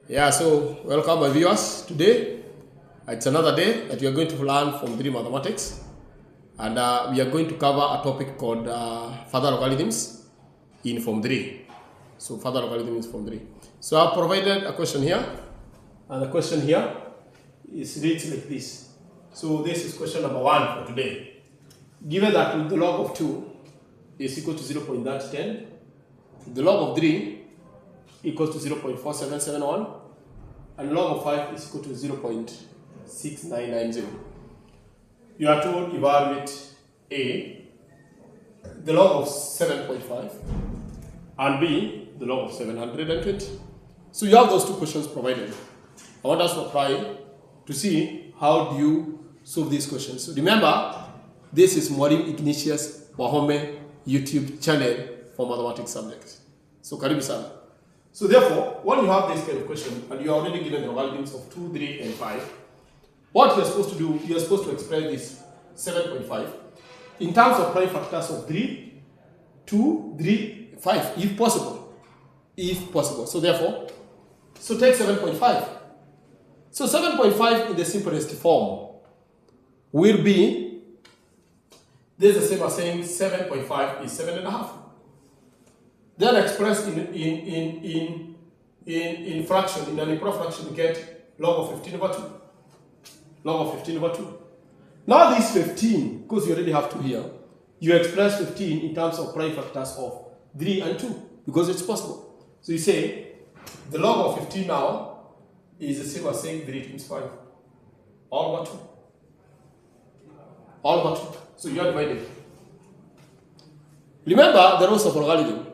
Yeah, so welcome my viewers. Today, it's another day that we are going to learn from 3 mathematics. And we are going to cover a topic called further logarithms in Form 3. So further logarithms in Form 3. So I've provided a question here. And the question here is reads like this. So this is question number 1 for today. Given that the log of 2 is equal to 0.10, the log of 3 equals to 0.4771, and log of 5 is equal to 0.6990. You are told evaluate A, the log of 7.5, and B, the log of 720. So you have those two questions provided. I want us to apply to see how do you solve these questions. So remember, this is Mwalimu Ignatius Wahome YouTube channel for mathematics subjects. So karibu sana. So therefore, when you have this kind of question and you are already given the logarithms of 2, 3, and 5, what you are supposed to do, you are supposed to express this 7.5 in terms of prime factors of 3, 2, 3, 5, if possible. If possible. So therefore, so take 7.5. So 7.5 in the simplest form will be, this is the same as saying 7.5 is 7.5. Then expressed in fraction, in an improper fraction, you get log of 15 over 2. Log of 15 over 2. Now this 15, because you already have 2 here, you express 15 in terms of prime factors of 3 and 2, because it's possible. So you say, the log of 15 now is the same as saying 3 times 5. All over 2. All over 2. So you are dividing. Remember the rules of logarithm.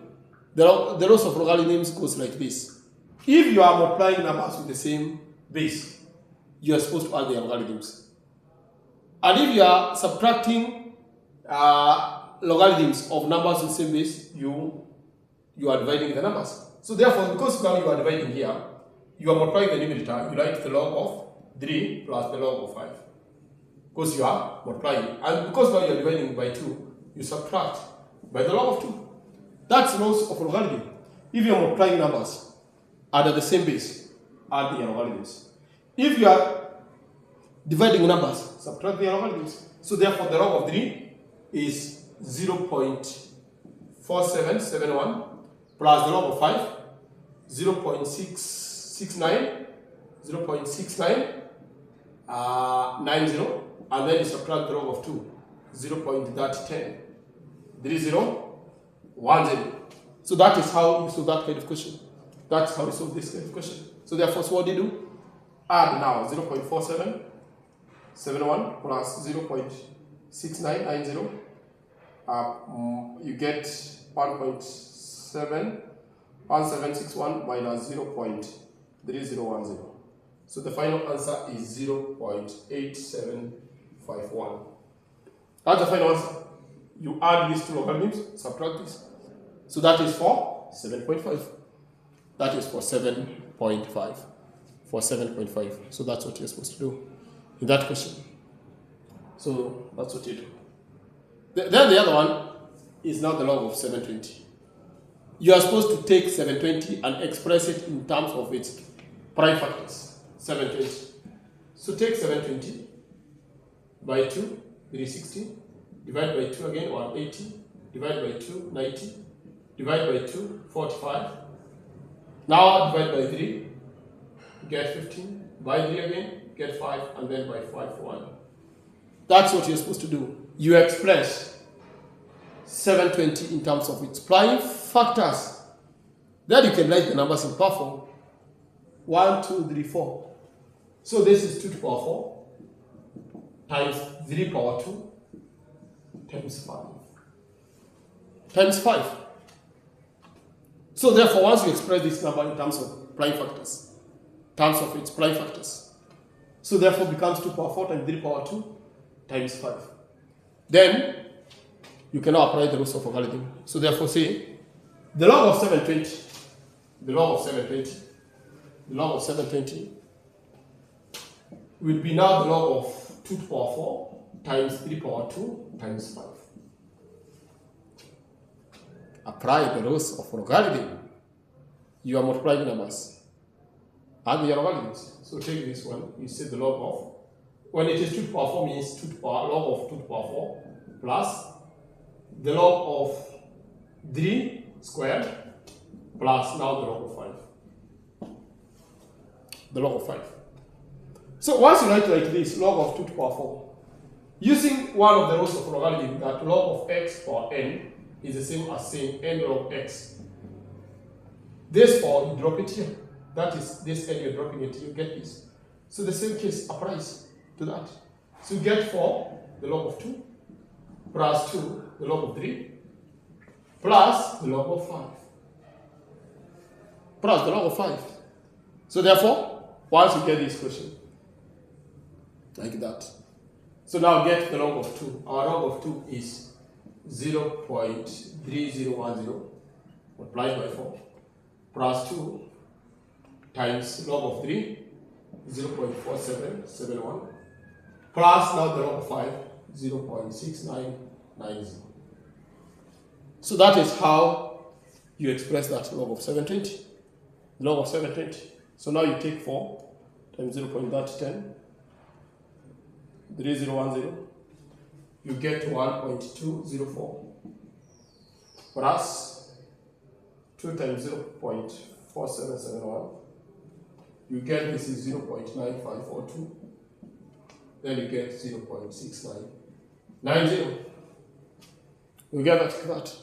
The rules of logarithms goes like this. If you are multiplying numbers with the same base, you are supposed to add the logarithms. And if you are subtracting logarithms of numbers with the same base, you are dividing the numbers. So therefore, because now you are dividing here, you are multiplying the numerator, you write the log of 3 plus the log of 5. Because you are multiplying. And because now you are dividing by 2, you subtract by the log of 2. That's rules of logarithm. If you are multiplying numbers under the same base, add the logarithms. If you are dividing numbers, subtract the logarithms. So therefore, the log of 3 is 0.4771 plus the log of 5, 0.669, 90, and then you subtract the log of 2, 0.3010, 3010. So that is how you solve that kind of question. That's how you solve this kind of question. So therefore, so what do you do? Add now 0.4771 plus 0.6990. You get 1.1761 minus 0.3010. So the final answer is 0.8751. That's the final answer. You add these two logarithms, subtract this. So that is for 7.5. That is for 7.5. For 7.5. So that's what you're supposed to do in that question. So that's what you do. Then the other one is now the log of 720. You are supposed to take 720 and express it in terms of its prime factors. 720. So take 720 by 2, 360. Divide by 2 again, 180. Divide by 2, 90. Divide by 2, 45. Now divide by 3, get 15. By 3 again, get 5. And then by 5, 1. That's what you're supposed to do. You express 720 in terms of its prime factors. Then you can write the numbers in power form. 1, 2, 3, 4. So this is 2 to the power 4 times 3 power 2. Times 5. Times 5. So therefore, once you express this number in terms of prime factors, terms of its prime factors, so therefore becomes 2 power 4 times 3 power 2 times 5. Then you can now apply the rules of logarithm. So therefore say the log of 720, the log of 720, the log of 720 will be now the log of 2 to the power 4 times 3 power 2 times 5. Apply the rules of logarithm. You are multiplying numbers. add the logarithms. So take this one, you say the log of, when it is 2 to the power 4 means 2 to the power, log of 2 to the power 4 plus the log of 3 squared plus now the log of 5. The log of 5. So once you write like this, log of 2 to the power 4, using one of the rules of logarithm, that log of x power n is the same as saying n log x. Therefore, you drop it here. That is, this n, you're dropping it, you get this. So the same case applies to that. So you get 4, the log of 2, plus 2, the log of 3, plus the log of 5. Plus the log of 5. So therefore, once you get this question, like that. So now get the log of 2. Our log of 2 is 0.3010 multiplied by 4 plus 2 times log of 3, 0.4771 plus now the log of 5, 0.6990. So that is how you express that log of 720. Log of 720. So now you take 4 times 0.10, 3010, you get 1.204 plus 2 times 0.4771, you get this is 0.9542, then you get 0.6990. You get that.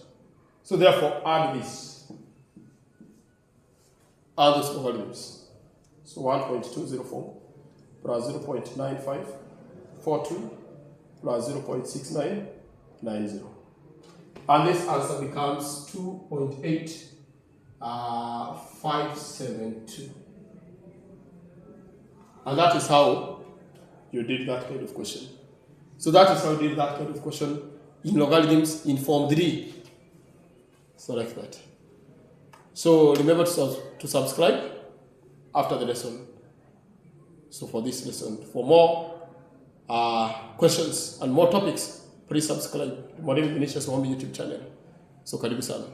So therefore add this. Add those logarithms. So 1.204 plus 0.9542 plus 0.6990. And this answer becomes 2.8572. And that is how you did that kind of question. So that is how you did that kind of question in logarithms in form 3. So like that. So remember to subscribe after the lesson. So for this lesson, for more questions and more topics, please subscribe to Mwalimu Ignatius Wahome YouTube channel. So karibu sana.